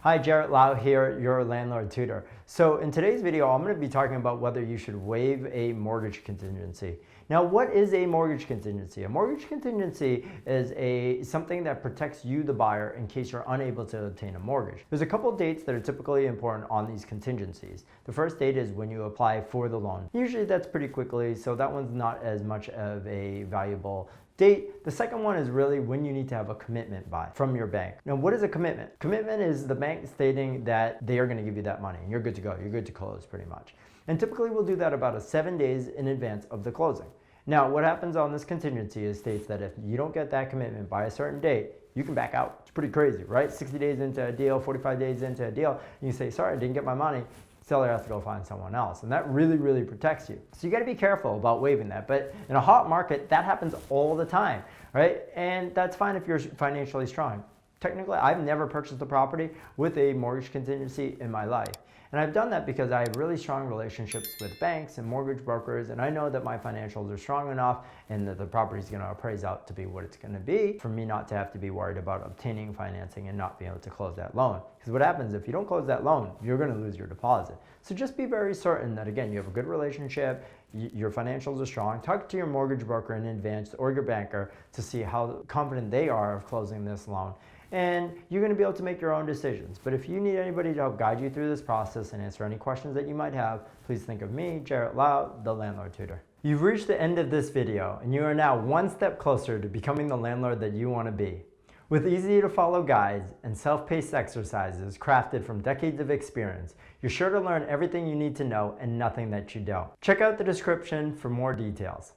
Hi, Jarrett Lau here, your landlord tutor. So in today's video, I'm going to be talking about whether you should waive a mortgage contingency. Now, what is a mortgage contingency? A mortgage contingency is something that protects you, the buyer, in case you're unable to obtain a mortgage. There's a couple of dates that are typically important on these contingencies. The first date is when you apply for the loan. Usually that's pretty quickly, so that one's not as much of a valuable date. The second one is really when you need to have a commitment by from your bank. Now, what is a commitment? Commitment is the bank stating that they are going to give you that money and you're good to go. You're good to close pretty much. And typically we'll do that about 7 days in advance of the closing. Now, what happens on this contingency is states that if you don't get that commitment by a certain date, you can back out. It's pretty crazy, right? 60 days into a deal, 45 days into a deal, and you say, sorry, I didn't get my money. Seller has to go find someone else, and that really protects you. So you got to be careful about waiving that. But in a hot market, that happens all the time, right? And that's fine if you're financially strong. Technically, I've never purchased a property with a mortgage contingency in my life. And I've done that because I have really strong relationships with banks and mortgage brokers, and I know that my financials are strong enough and that the property is going to appraise out to be what it's going to be for me not to have to be worried about obtaining financing and not being able to close that loan. Because what happens if you don't close that loan, you're going to lose your deposit. So just be very certain that, again, you have a good relationship, your financials are strong. Talk to your mortgage broker in advance or your banker to see how confident they are of closing this loan. And you're going to be able to make your own decisions. But if you need anybody to help guide you through this process and answer any questions that you might have, please think of me, Jarrett Lau, the Landlord Tutor. You've reached the end of this video, and you are now one step closer to becoming the landlord that you want to be. With easy to follow guides and self-paced exercises crafted from decades of experience, you're sure to learn everything you need to know and nothing that you don't. Check out the description for more details.